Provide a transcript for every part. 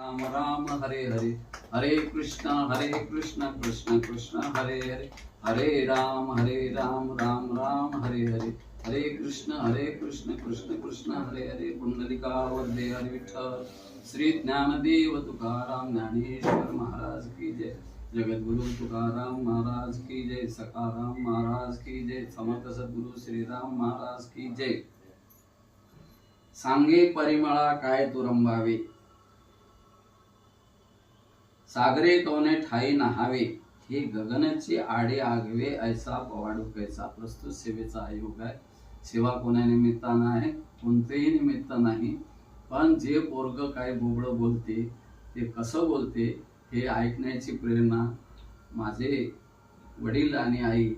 राम राम हरे हरे, हरे कृष्ण कृष्ण कृष्ण हरे हरे, हरे राम राम राम हरे हरे, हरे कृष्ण कृष्ण कृष्ण हरे हरे. पुंडलिका वरदे हरे विठ्ठल. श्री ज्ञानदेव तुकाराम ज्ञानेश्वर महाराज की जय. जगद्गुरु तुकाराम महाराज की जय. सखाराम महाराज की जय. समर्थ सद्गुरु श्रीराम महाराज की जय. सांगे परिमळा काय तुरंबावे, सागरे कोणे ठाई नहावे, हे गगनचे आडे आगवे ऐसा पवाडू कैसा. प्रस्तुत सेवेचा आयोग आहे. सेवा कोणा निमित्तानं आहे, कोणतेही निमित्त नाही. पण जे पोरग काय बोबडं बोलते, ते कसं बोलते हे ऐकण्याची प्रेरणा माझे वडील आणि आई,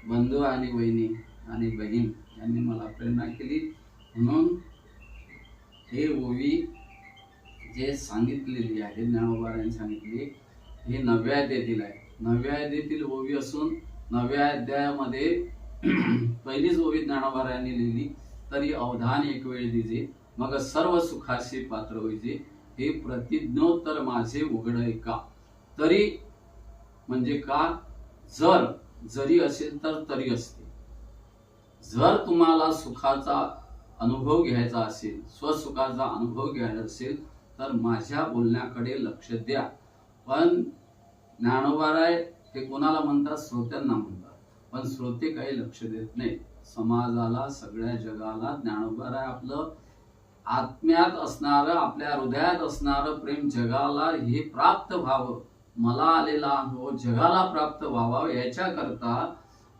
बंधू आणि वहिनी आणि बहीण यांनी मला प्रेरणा केली. म्हणून हे ओवी जे सांगितलेली आहे, ज्ञानोबारांनी सांगितली, हे 9व्या अध्यायातील आहे. 9व्या अध्यायातील ओवी असून 9व्या अध्यायामध्ये पहिलीच ओवी ज्ञानोबारांनी लिहिली. तरी अवधान एक वेळ दिजे, मग सर्व सुखाशी पात्र होईजे, हे प्रतिज्ञोत्तर माझे उघडय का. तरी म्हणजे का, जरी असेल तर तरी असते. जर तुम्हाला सुखाचा अनुभव घ्यायचा असेल, स्वसुखाचा अनुभव घ्यायचा असेल तर माझ्या बोलण्याकडे लक्ष द्या. पण ज्ञानोबाराय हे कोणाला म्हणतात, श्रोत्यांना म्हणतात. पण श्रोते काही लक्ष देत नाही. समाजाला, सगळ्या जगाला ज्ञानोबाराय आपलं आत्म्यात असणारं, आपल्या हृदयात असणारं प्रेम जगाला हे प्राप्त व्हावं, मला आलेला अनुभव जगाला प्राप्त व्हावा, याच्याकरता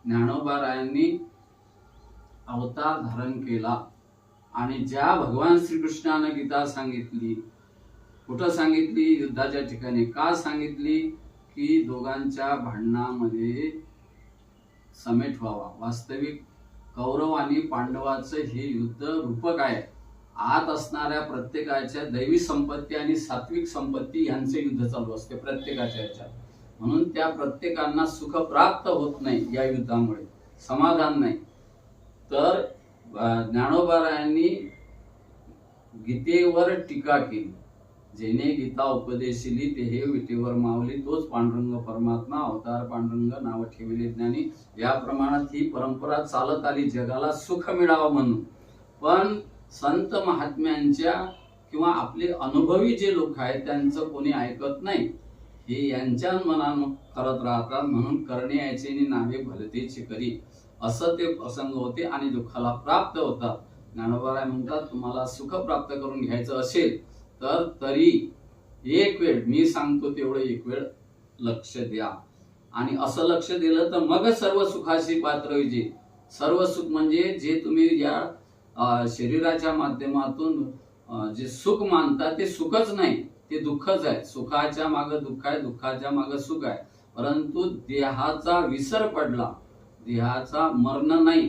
ज्ञानोबारायांनी अवतार धारण केला. आणि ज्या भगवान श्रीकृष्णानं गीता सांगितली, कुठं सांगितली, युद्धाच्या ठिकाणी. का सांगितली, की दोघांच्या भांडणामध्ये समेट व्हावा. वास्तविक कौरव आणि पांडवाचं हे युद्ध रूपक आहे. आत असणाऱ्या प्रत्येकाच्या दैवी संपत्ती आणि सात्विक संपत्ती यांचे युद्ध चालू असते प्रत्येकाच्या ह्याच्यात. म्हणून त्या प्रत्येकांना सुख प्राप्त होत नाही या युद्धामुळे, समाधान नाही. तर ज्ञानोबारायांनी गीतेवर टीका केली. जेने गीता उपदेशिली ते हे विटेवर मावली, तोच पांडुरंग परमात्मा, अवतार पांडुरंग नाव ठेविले ज्ञानी. या प्रमाणात ही परंपरा चालत आली, जगाला सुख मिळावं म्हणून. पण संत महात्म्यांच्या किंवा आपले अनुभवी जे लोक आहेत त्यांचं कोणी ऐकत नाही. हे यांच्या मनानं करत राहतात. म्हणून करणे याचे नावे भलतेची करी, असं ते प्रसंग होते आणि दुःखाला प्राप्त होतात. ज्ञानोबाराय म्हणतात, तुम्हाला सुख प्राप्त करून घ्यायचं असेल तर तरी एक वेळ, मी सांगतो तेवढं एक वेळ लक्ष द्या. आणि असं लक्ष दिलं तर मग सर्व सुखाशी पात्र होईजे. सर्व सुख म्हणजे जे तुम्ही या शरीराच्या माध्यमातून जे सुख मानता ते सुखच नाही, ते दुःखच आहे. सुखाच्या मागे दुःख आहे, दुःखाच्या मागे सुख आहे. परंतु देहाचा विसर पडला, देहाचा मरण नाही,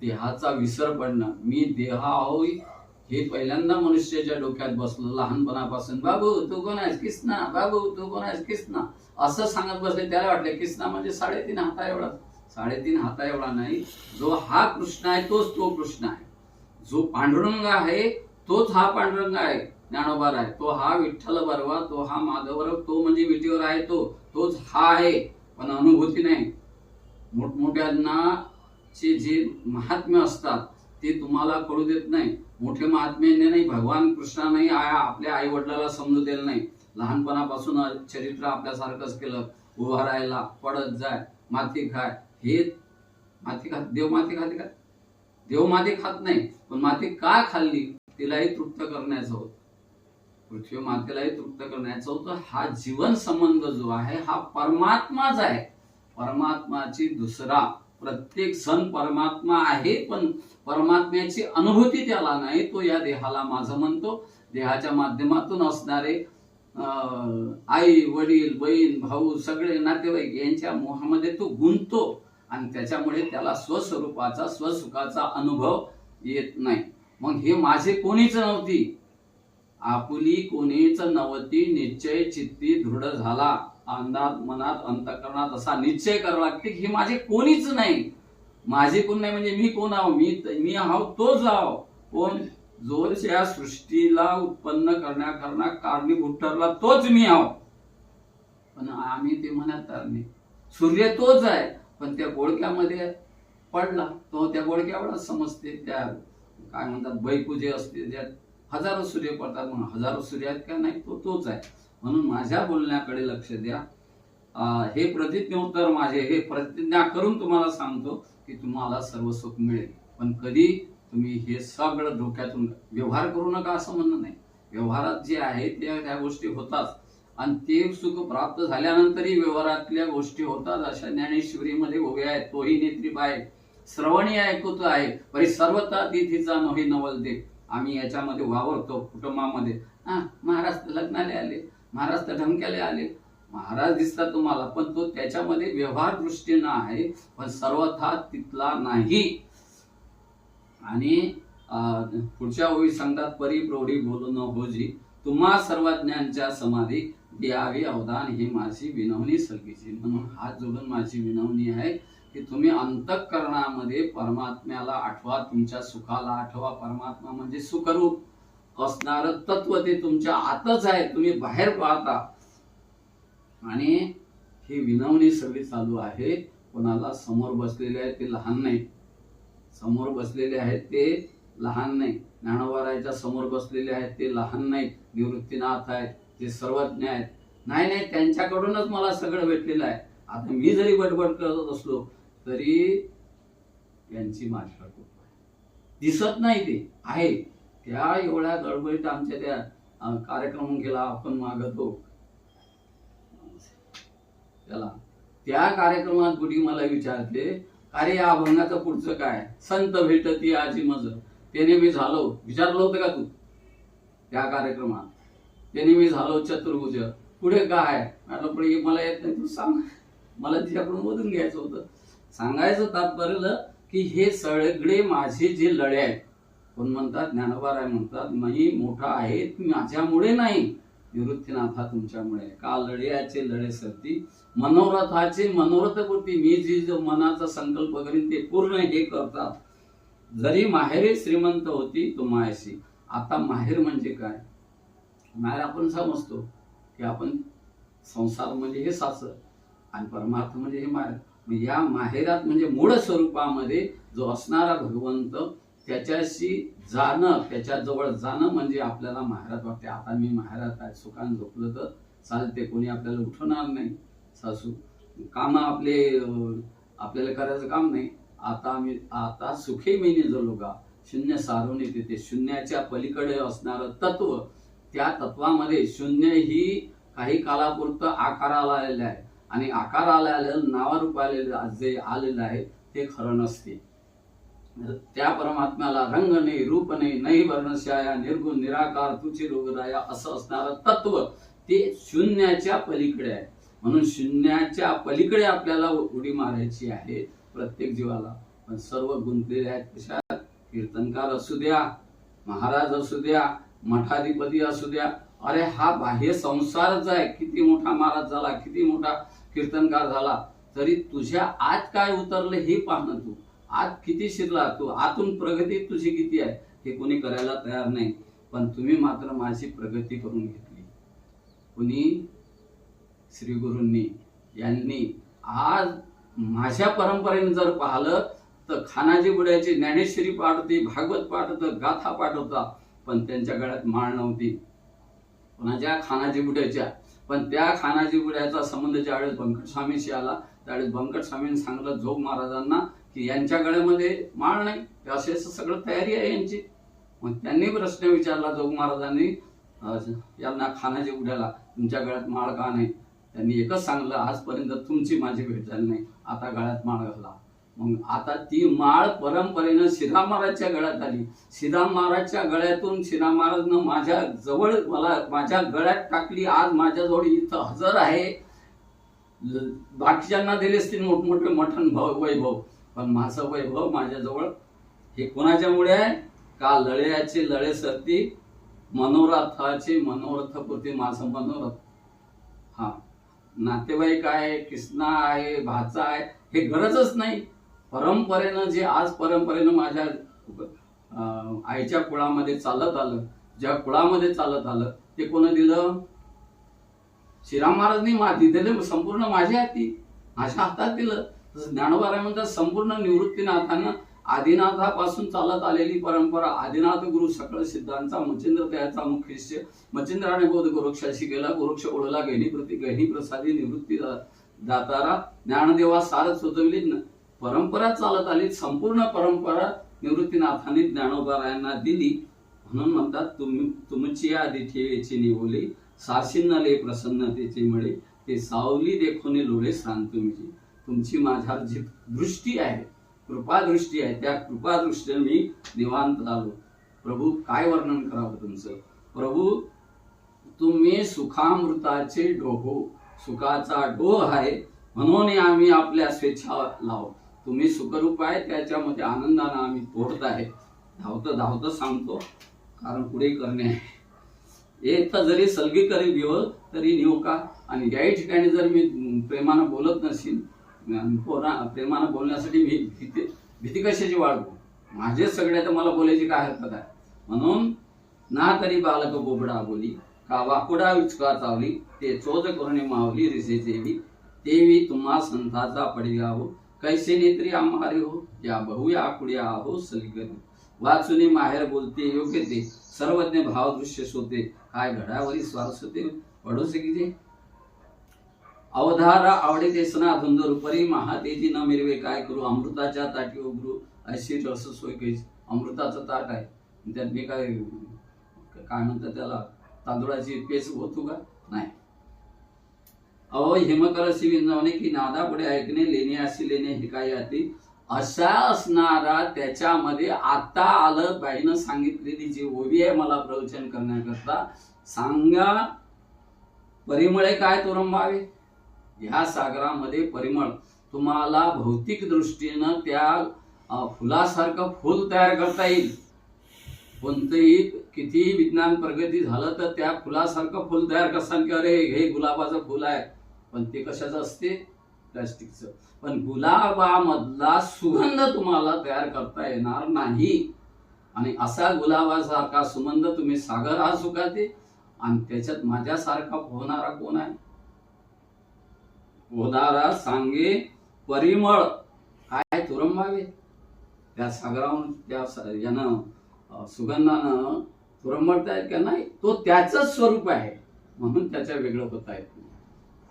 देहाचा विसर पडणं. मी देह होई हे पहिल्यांदा मनुष्याच्या डोक्यात बसलं. लहानपणापासून बाबू तू कोण आहेस, कृष्णा, बाबू तू कोण आहेस, कृष्णा, असं सांगत बसले. त्याला वाटलं कृष्णा म्हणजे 3.5 हाता एवढा. 3.5 हाता एवढा नाही. जो हा कृष्ण आहे तोच तो कृष्ण आहे. जो पांडुरंग आहे तोच हा पांडुरंग आहे. ज्ञानोबाराय तो हा विठ्ठल बरवा, तो हा माधव बरवा, तो म्हणजे विटीवर आहे तोच हा आहे. पण अनुभूती नाही. मोठमोठ्यांना जे महात्म्य असतात ते तुम्हाला कळू देत नाही. मोठे महात्म्याने नाही, भगवान कृष्णाने आपल्या आई वडिलाला समजू दिलं नाही. लहानपणापासून चरित्र आपल्यासारखंच केलं. उभा राहायला, पडत जाय, माती खाय. हे माती खात, देव माती खाते का? देव माती खात नाही. पण माती का खाल्ली, तिलाही तृप्त करण्याचं होतं, पृथ्वी मातेलाही तृप्त करण्याचं होतं. हा जीवन संबंध जो आहे हा परमात्माच आहे. परमात्माची दुसरा प्रत्येक सण परमात्मा आहे, पण परमात्म्याची अनुभूती त्याला नाही. तो या देहाला माझं म्हणतो. देहाच्या माध्यमातून असणारे आई, वडील, बहीण, भाऊ, सगळे नातेवाईक यांच्या मोहामध्ये तो गुंततो आणि त्याच्यामुळे त्याला स्वस्वरूपाचा, स्वसुखाचा अनुभव येत नाही. मग हे माझे कोणीच नव्हती, आपुली कोणीच नव्हती, निश्चय चित्ती दृढ झाला. अंधात मनात अंतःकरणात असा निश्चय करावा लागते की हे माझे कोणीच नाही. माझे कोण नाही म्हणजे मी कोण आहो, मी आहो तोच आहो. कोण, जो या सृष्टीला उत्पन्न करण्याकरता कारणीभूत ठरला तोच मी आहो, पण आम्ही ते म्हणत नाही. सूर्य तोच आहे, पण त्या गोळक्यामध्ये पडला तो त्या गोळक्यावरच समजते. त्या काय म्हणतात बैपूजे असते, त्यात हजारो सूर्य पडतात, म्हणून हजारो सूर्य आहेत का नाही, तो तोच आहे. म्हणून माझ्या बोलण्याकडे लक्ष द्या. हे प्रतिज्ञोत्तर माझे, हे प्रतिज्ञा करून तुम्हाला सांगतो की तुम्हाला सर्व सुख मिळेल. पण कधी तुम्ही हे सगळं डोक्यातून व्यवहार करू नका असं म्हणणं नाही. व्यवहारात जे आहे त्या गोष्टी होतात, आणि ते सुख प्राप्त झाल्यानंतरही व्यवहारातल्या गोष्टी होतात. अशा ज्ञानेश्वरीमध्ये उभे आहेत. तोही नेत्री पाय श्रवणी ऐकूत आहे, परी सर्वता तिथीचा नोही नवल दे. आम्ही याच्यामध्ये वावरतो कुटुंबामध्ये. महाराज लग्नाला आले, महाराज तर ढमक्याला आले, महाराज दिसतात तुम्हाला, पण तो त्याच्यामध्ये व्यवहार दृष्टीनं आहे, पण सर्वथा तिथला नाही. आणि पुढच्या ओळी सांगतात, परी प्रौढी बोलू न होजी, तुम्हा सर्वज्ञांच्या समाधी द्यावी अवधान, ही माझी विनवणी सलगीची. म्हणून हात जोडून माझी विनवणी आहे की तुम्ही अंतःकरणामध्ये परमात्म्याला आठवा, तुमच्या सुखाला आठवा. परमात्मा म्हणजे सुखरूप असणार तत्व ते तुमच्या आतच आहे, तुम्ही बाहेर पाहता. आणि ही विनवणी सगळी चालू आहे. कोणाला समोर बसलेले आहेत ते लहान नाही, समोर बसलेले आहेत ते लहान नाही. ज्ञानोबारायच्या समोर बसलेले आहेत ते लहान नाहीत. निवृत्तीनाथ आहेत ते सर्वज्ञ आहेत. नाही, त्यांच्याकडूनच मला सगळं भेटलेलं आहे. आता मी जरी बडबड करत असलो तरी यांची माझ्यावर कृपा आहे. दिसत नाही ते आहे. त्या एवढ्या गडबडीत आमच्या त्या कार्यक्रम गेला आपण मागतो त्याला, त्या कार्यक्रमात बुडी मला विचारते, अरे या अभंगाचं पुढचं काय? संत भेटती आजी मज, त्याने मी झालो, विचारलं होतं का तू त्या कार्यक्रमात? त्याने मी झालो चतुर्भुज, पुढे काय? म्हटलं पुढे मला येत नाही, तू सांग. मला तिच्याकडून मधून घ्यायचं होतं. सांगायचं तात्पर्य की हे सगळे माझे जे लढे आहेत. कोण म्हणतात, ज्ञानोबाराय म्हणतात, मी मोठा आहे माझ्यामुळे नाही, निवृत्तीनाथा तुमच्यामुळे. का लढ्याचे लढे सरती, मनोरथाचे मनोरथपूर्ती. मी जी जो मनाचा संकल्प करीन ते पूर्ण हे करतात. जरी माहेरी श्रीमंत होती तो मायाशी. आता माहेर म्हणजे काय? माहेर आपण समजतो की आपण संसार म्हणजे हे सासर, आणि परमार्थ म्हणजे हे माहेर. या माहेरात म्हणजे मूळ स्वरूपामध्ये जो असणारा भगवंत, त्याच्याशी जाणं, त्याच्या जवळ जाणं म्हणजे आपल्याला माहेरात वाटते. आता मी माहेरात आहे, सुखान झोपलं तर चालते, कोणी आपल्याला उठवणार नाही. सासू काम आपल्याला करायचं काम नाही. आता सुखी महिने जलो का, शून्य सारून येते. ते शून्याच्या पलीकडे असणारं तत्व, त्या तत्वामध्ये शून्य ही काही कालापुरतं आकाराला आलेलं आहे, आणि आकाराला आलेलं नावारूप आलेलं जे आलेलं आहे ते खरं नसते. त्या परमात्म्याला रंग नाही, रूप नाही, नाही वर्णशाया, निर्गुण निराकार तुची रोगराया असं असणारं तत्व ते शून्याच्या पलीकडे आहे. म्हणून शून्याच्या पलीकडे आपल्याला उडी मारायची आहे प्रत्येक जीवाला. पण सर्व गुंतलेले आहेत कशात? कीर्तनकार असू द्या, महाराज असू द्या, मठाधिपती असू द्या. अरे हा बाह्य संसारच आहे. किती मोठा महाराज झाला, किती मोठा कीर्तनकार झाला, तरी तुझ्या आत काय उतरलं हे पाहणं. तू आत किती शिरला, तू आतून प्रगती तुझी किती आहे हे कोणी करायला तयार नाही. पण तुम्ही मात्र माझी प्रगती करून घेतली. कुणी? श्री गुरूंनी, यांनी. आज माझ्या परंपरेने जर पाहिलं तर खानाजी बुड्याची ज्ञानेश्वरी पाठ होती, भागवत पाठ होतं, गाथा पाठ होता, पण त्यांच्या गळ्यात माळ नव्हती. कोणाच्या? खानाजी बुड्याच्या. पण त्या खानाजी बुड्याचा संबंध ज्यावेळेस बंकट स्वामीशी आला त्यावेळेस बंकट स्वामींनी सांगितलं जोग महाराजांना की यांच्या गळ्यामध्ये माळ नाही, असे सगळं तयारी आहे यांची. मग त्यांनी प्रश्न विचारला जोग महाराजांनी यांना, खानाजी बुड्याला, तुमच्या गळ्यात माळ का नाही? त्यांनी एकच सांगलं, आजपर्यंत तुमची माझी भेट झाली नाही, आता गळ्यात माळ घाला. मग आता ती माळ परंपरेनं श्रीराम महाराजच्या गळ्यात आली. श्रीराम महाराजच्या गळ्यातून श्रीराम महाराजनं माझ्या जवळ मला माझ्या गळ्यात टाकली. आज माझ्याजवळ इथं हजर आहे. बाकीच्यांना दिले असतील मोठमोठे मठन वैभव, पण माझं वैभव माझ्याजवळ हे कोणाच्यामुळे आहे? का लढ्याचे लढे सरती, मनोरथाचे मनोरथपूर्ती. माझं मनोरथ हा नातेवाईक आहे, कृष्णा आहे, भाचा आहे, हे गरजच नाही. परंपरेनं जे आज परंपरेनं माझ्या आईच्या कुळामध्ये चालत आलं, ज्या कुळामध्ये चालत आलं ते कोण दिलं? श्रीराम महाराजांनी माती दिले, संपूर्ण माझ्या हातात दिलं. तसं ज्ञानोबा म्हणतात संपूर्ण निवृत्तीनाथानं आदिनाथापासून चालत आलेली परंपरा, आदिनाथ गुरु सकळ सिद्धांचा मच्छिंद्र त्याचा मुख्य शिष्य, मच्छिंद्राने बोध गोरक्षाशी गेला, गोरक्ष ओळला गहिनी प्रसादी निवृत्ती दातारा, ज्ञानदेवा सारथ सुचविली. परंपरा चालत आली, संपूर्ण परंपरा निवृत्तीनाथांनी ज्ञानोबारायांना दिली. म्हणून म्हणतात तुमची आधी ठेवेची निवोली, साशिन्नले प्रसन्नतेचे मळे, ते सावली देखून लोळे सांग तुमची माझ्यावर जी दृष्टी आहे, कृपा दृष्टी आहे, त्या कृपा दृष्टीने मी निवांत झालो. प्रभू काय वर्णन करावं तुमचं? प्रभू तुम्ही सुखामृताचे डोहो, सुखाचा डोह आहे म्हणून आम्ही आपल्या स्वेच्छा लावू. तुम्ही सुखरूप आहे, त्याच्यामध्ये आनंदानं आम्ही पोहत आहे. धावतं सांगतो, कारण पुढे करणे आहे. इथं जरी सलगी करी घेऊ तरी नेऊ का? आणि याही ठिकाणी जर मी प्रेमानं बोलत नसेल, प्रेमानं बोलण्यासाठी मी भीती कशाची वाढवू? माझे सगळे तर मला बोलायची काय हरकत आहे? म्हणून ना तरी बालक बोबडा बोली, का वाकुडा विचका चावली, ते चोज करुणे मावली रिसेचेवी, तेवी तुम्हा संताचा पडियाहो, कैसे नेत्री आम्हारे हो, या बहुया कुड्या आहो सलगरी, वाचुनी माहेर बोलते योग्य ते, सर्वज्ञ भाव दृश्य सोते, काय घडावरी स्वारस होते पडोसे किती. अवधारा आवडे ते सना धुंदर उपरी, महातेजी न मिरवे काय करू, अमृताच्या ताटी उभरू, अशी रस सोय कैसी. अमृताचं ताट आहे, त्यात मी काय म्हणतात त्याला, तांदूळाची पेच होतो का? नाही. अहो हिमकरसी विंजवणे की नादा पुढे ऐकणे, लेणे अशी लेणे हे काय याती, असा असणारा त्याच्यामध्ये आता आलं. बाईनं सांगितलेली जी ओवी आहे मला प्रवचन करण्याकरता, सांगा परिमळे काय तुरंबावे. ह्या सागरामध्ये परिमळ तुम्हाला भौतिक दृष्टीनं त्या फुलासारखं फुल तयार करता येईल. कोणतंही कितीही विज्ञान प्रगती झालं तर त्या फुलासारखं फुल तयार करसान की अरे हे गुलाबाचं फुल आहे, पण ते कशाचं असते? प्लास्टिकचं. पण गुलाबामधला सुगंध तुम्हाला तयार करता येणार नाही. आणि असा गुलाबासारखा सुगंध तुम्ही सागर हा सुखाते, आणि त्याच्यात माझ्यासारखा पोहणारा कोण आहे? पोहणारा सांगे परिमळ काय तुरंबावे. त्या सागरावरून त्या यानं सुगंधानं तुरंबळता येत का? नाही. तो त्याच स्वरूप आहे म्हणून त्याच्या वेगळं होता येत नाही.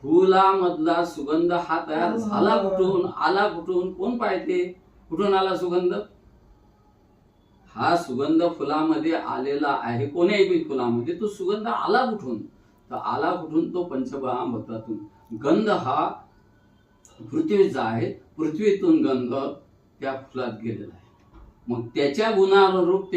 फुलामधला सुगंध हा तयार झाला कुठून, आला कुठून, कोण पाहते? कुठून आला सुगंध? हा सुगंध फुलामध्ये आलेला आहे. कोणीही फुलामध्ये तो सुगंध आला कुठून? तर आला कुठून? तो पंचमहाभूतातून. गंध हा पृथ्वीचा आहे, पृथ्वीतून गंध त्या फुलात गेलेला आहे. मग त्याच्या गुणानुरूप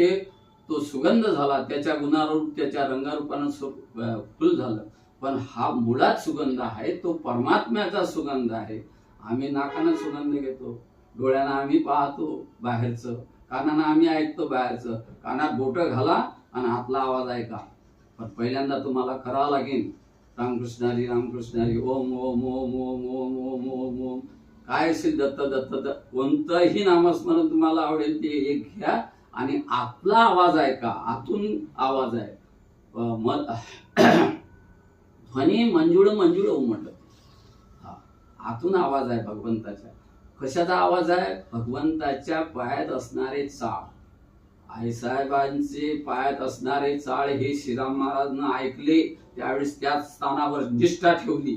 तो सुगंध झाला, त्याच्या गुणानुरूप त्याच्या रंगारूपानं फुल झालं. पण हा मुळात सुगंध आहे तो परमात्म्याचा सुगंध आहे. आम्ही नाकानं सुगंध घेतो, डोळ्यानं आम्ही पाहतो बाहेरचं, कानानं आम्ही ऐकतो बाहेरचं. कानात बोटं घाला आणि आतला आवाज ऐका. पण पहिल्यांदा तुम्हाला करावं लागेल रामकृष्ण हरी रामकृष्ण हरी, ओम ओम ओम ओम ओम ओम ओम ओम. काय असेल दत्त दत्त कोणतंही नामस्मरण तुम्हाला आवडेल ते एक घ्या आणि आपला आवाज ऐका. आतून आवाज आहे. ध्वनी मंजुळ मंजुळ उमटत. हा आतून आवाज आहे भगवंताच्या. कशाचा आवाज आहे? भगवंताच्या पायात असणारे चाळ. आईसाहेबांचे पायात असणारे चाळ हे श्रीराम महाराजांना ऐकले त्यावेळेस त्याच स्थानावर निष्ठा ठेवली.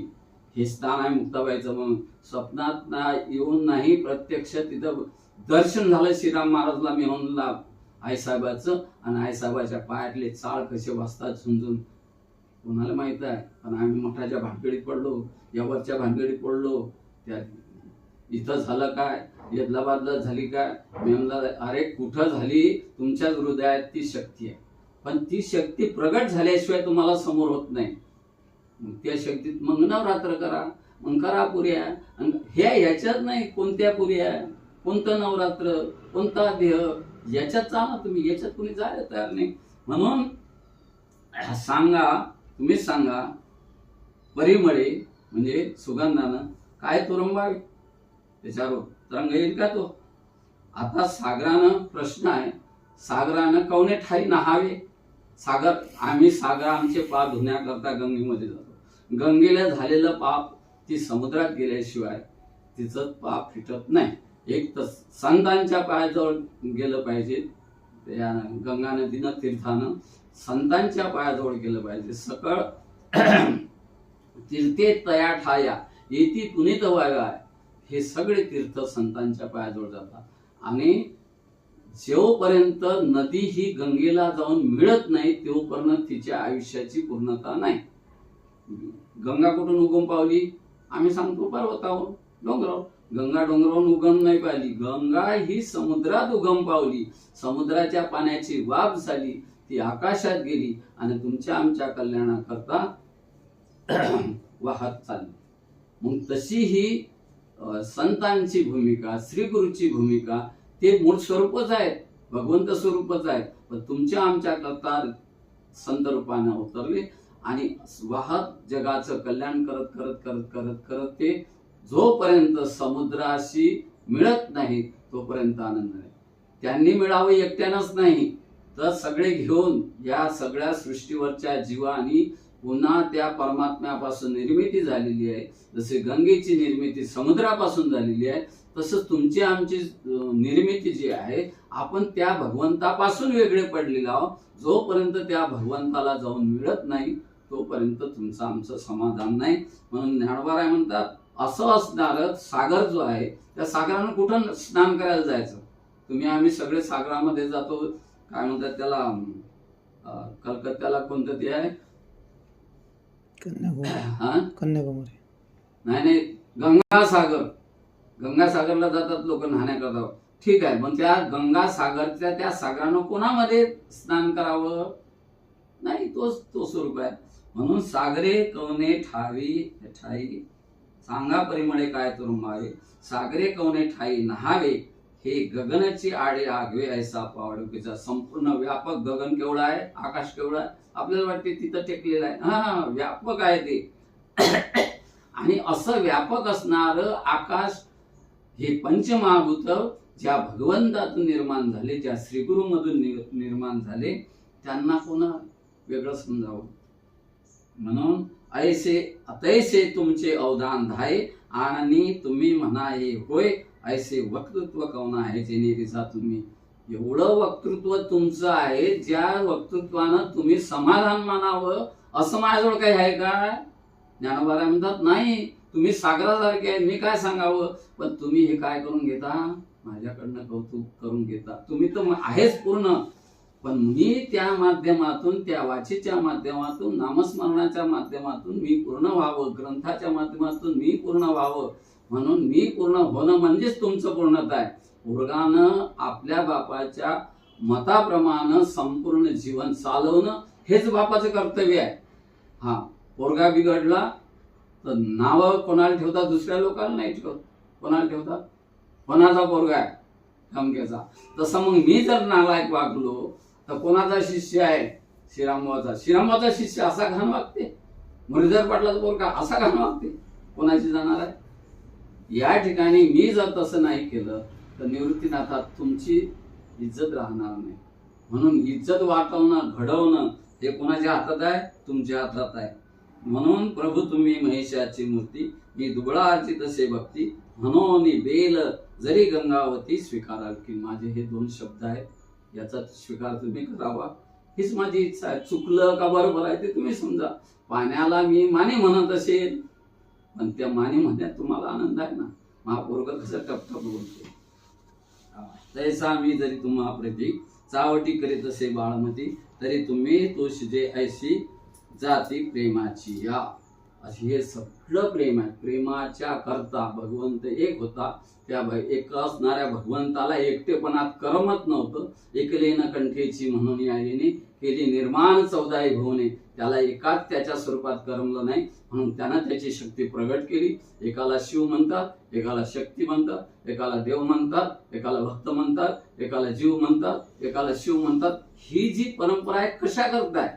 हे स्थान आहे मुक्ताबाईचं. म्हणून स्वप्नात येऊन नाही, प्रत्यक्ष तिथं दर्शन झालं श्रीराम महाराजला मेहुणला आईसाहेबाचं. आणि आईसाहेबाच्या पायातले चाळ कसे वाजतात झुंजून कोणाला माहित आहे. पण आम्ही मठाच्या भानगडीत पडलो, यावरच्या भानगडीत पडलो. त्या इथं झालं काय, हैदराबादला झाली काय, मेमला, अरे कुठं झाली? तुमच्याच हृदयात ती शक्ती आहे. पण ती शक्ती प्रगट झाल्याशिवाय तुम्हाला समोर होत नाही. मग त्या शक्तीत मग नवरात्र करा, मग करा पुऱ्या. ह्याच्यात नाही कोणत्या पुऱ्या, कोणतं नवरात्र, कोणता देह, याच्यात चाला तुम्ही. याच्यात कुणी जायला तयार नाही. म्हणून सांगा, तुम्ही सांगा परिमळे म्हणजे सुगंधानं काय तुरंबावे. त्याच्यावर तरंग येईल का तो? आता सागरानं प्रश्न आहे, सागरानं कवने ठाई नहावे. सागर आमचे पाप धुण्याकरता गंगेमध्ये जातो. गंगेला झालेलं पाप ती समुद्रात गेल्याशिवाय तिचं पाप फिटत नाही. एक तर संतांच्या पायाजवळ गेलं पाहिजे, या गंगा नदीनं तीर्थानं संतांच्या पायाजवळ गेलं पाहिजे. सकळ तीर्थे तया ठाया येती पुनीत व्हाव्या, हे सगळे तीर्थ संतांच्या पायाजवळ जातात. आणि जेवपर्यंत नदी ही गंगेला जाऊन मिळत नाही तेवपर्यंत तिच्या आयुष्याची पूर्णता नाही. गंगा कुठून उगम पावली? आम्ही सांगतो पर्वतावर, डोंगरावर. गंगा डोंगरावरून उगम नाही पावली, गंगा ही समुद्रात उगम पावली. समुद्राच्या पाण्याची वाफ झाली, ती आकाशात गेली आणि तुमच्या आमच्या कल्याणाकरता वाहत चालली. मग तशी ही संतांची भूमिका, श्री गुरुची भूमिका, ते मूळ स्वरूपच आहेत, भगवंत स्वरूपच आहेत. पण तुमच्या आमच्या करता संत रूपाने अवतरले आणि वाहत जगाचं कल्याण करत करत करत करत करत ते जोपर्यंत समुद्राशी मिळत नाही तोपर्यंत आनंद नाही. त्यांनी मिळावं एकट्यानंच नाही, तर सगळे घेऊन या सगळ्या सृष्टीवरच्या जीवानी पुन्हा त्या परमात्म्यापासून निर्मिती झालेली आहे. जसे गंगेची निर्मिती समुद्रापासून झालेली आहे, तसंच तुमची आमची निर्मिती जी आहे आपण त्या भगवंतापासून वेगळे पडलेलो आहोत. जोपर्यंत त्या भगवंताला जाऊन मिळत नाही तोपर्यंत तुमचं आमचं समाधान नाही. म्हणून ज्ञानोबा म्हणतात असं असणार सागर जो आहे त्या सागरानं कुठं स्नान करायला जायचं? तुम्ही आम्ही सगळे सागरामध्ये जातो. काय म्हणतात त्याला, कलकत्त्याला कोणतं ते आहे, कन्याकुमारी नाही, गंगासागर. गंगासागरला जातात लोक न्हाण्याकरता. ठीक आहे, पण त्या गंगासागरच्या त्या सागरानं कोणामध्ये स्नान करावं? नाही, तो स्वरूप आहे. म्हणून सागरे कवने ठाई सांगा परिमळे काय तुरुंबावे. सागरे कवने ठाई नहावे, हे गगनाची आडे आगवे ऐसा पावडुकीचा. संपूर्ण व्यापक गगन केवढा आहे, आकाश केवढा आहे, आपल्याला वाटते तिथं टेकलेलं आहे. हा, व्यापक आहे ते. आणि असं व्यापक असणार आकाश हे पंचमहाभूत ज्या भगवंतातून निर्माण झाले, ज्या श्रीगुरूमधून निर्माण झाले, त्यांना कोणा वेगळं समजावं? म्हणून तैसे तुमचे अवधान धाये आणि तुम्ही म्हणा हे होय, ऐसे वक्तृत्व कवना आहे जेणे रिझा तुम्ही. एवढं वक्तृत्व तुमचं आहे, ज्या वक्तृत्वानं तुम्ही समाधान मानावं असं माझ्याजवळ काही आहे का? ज्ञानोबा म्हणतात नाही, तुम्ही सागरासारखे आहे, मी काय सांगावं. पण तुम्ही हे काय करून घेता, माझ्याकडनं कौतुक करून घेता. तुम्ही तर आहेच पूर्ण, पण मी त्या माध्यमातून, त्या वाचीच्या माध्यमातून, नामस्मरणाच्या माध्यमातून मी पूर्ण व्हावं, ग्रंथाच्या माध्यमातून मी पूर्ण व्हावं. म्हणून मी पूर्ण होणं म्हणजेच तुमचं पूर्णता आहे. पोरगानं आपल्या बापाच्या मताप्रमाणे संपूर्ण जीवन चालवणं हेच बापाचं कर्तव्य आहे. हा, पोरगा बिघडला तर नावं कोणाला ठेवतात? दुसऱ्या लोकांना नाही ठेवत. कोणाला ठेवतात? कोणाचा पोरगा आहे? धमक्याचा. तसं मग मी जर नालायक वागलो तर कोणाचा शिष्य आहे? श्रीरामबाचा शिष्य असा घाण वागते, मुरलीधर पाटलाचा पोरगा असा घाण वागते, कोणाची जाणार आहे? या ठिकाणी मी जर तसं नाही केलं तर निवृत्तीनाथात तुमची इज्जत राहणार नाही. म्हणून इज्जत वाटवणं, घडवणं हे कोणाच्या हातात आहे? तुमच्या हातात आहे. म्हणून प्रभू तुम्ही महेशाची मूर्ती, मी दुबळा आरती तसे भक्ती, म्हणून बेल जरी गंगावती स्वीकाराल की. माझे हे 2 शब्द आहेत, याचा स्वीकार तुम्ही करावा हीच माझी इच्छा आहे. चुकलं का बरोबर आहे ते तुम्ही समजा. पाण्याला मी माने म्हणत असेल, पण त्या माने म्हणण्यात तुम्हाला आनंद आहे ना. महापोरग कसं टपटप बोलते, तैसा मी जरी तुम्हा प्रती चावटी करीत असे बाळमती, तरी तुम्ही तो शिजे ऐशी जाती प्रेमाची या. अशी हे सगळं प्रेम आहे. प्रेमाच्या करता भगवंत एक होता. त्या एक असणाऱ्या भगवंताला एकटेपणात करमत नव्हतं. एकलेन कंठेची म्हणून या येणे केली निर्माण 14 भुवने. त्याला एकाच त्याच्या स्वरूपात करमलं नाही, म्हणून त्यानं त्याची शक्ती प्रगट केली. एकाला शिव म्हणतात, एकाला शक्ती म्हणतात, एकाला देव म्हणतात, एकाला भक्त म्हणतात, एकाला जीव म्हणतात, एकाला शिव म्हणतात. ही जी परंपरा आहे कशा करताय?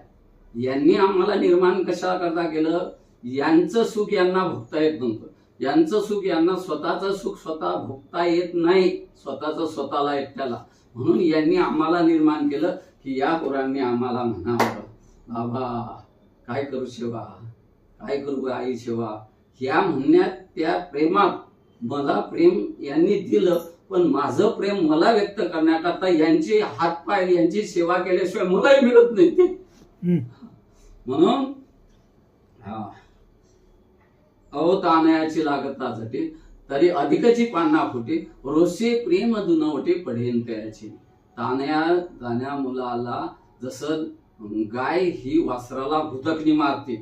यांनी आम्हाला निर्माण कशा करता केलं? यांचं सुख यांना भोगता येत नव्हतं. यांचं सुख यांना, स्वतःचं सुख स्वतः भोगता येत नाही, स्वतःचं स्वतःला एकट्याला. म्हणून यांनी आम्हाला निर्माण केलं की या पोरांनी आम्हाला म्हणावं, बाबा काय करू सेवा, काय करू आई सेवा. ह्या म्हणण्यात त्या प्रेमात मला प्रेम यांनी दिलं, पण माझं प्रेम मला व्यक्त करण्याकरता यांचे हातपाय यांची सेवा केल्याशिवाय मलाही मिळत नाही ते. म्हणून अवतानयाची लागता जटे तरी अधिकची पान्हा फुटे, रोषे प्रेम दुनवटे पडेन त्याची. तान्या मुलाला जसं गाय ही वासराला भुदकणी मारते,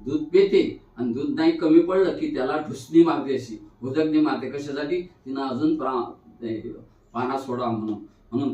दूध पिते आणि दूध नाही कमी पडलं की त्याला ढुसणी मारते, अशी भुदकणी मारते. कशासाठी? तिनं अजून पाना सोडा म्हणून.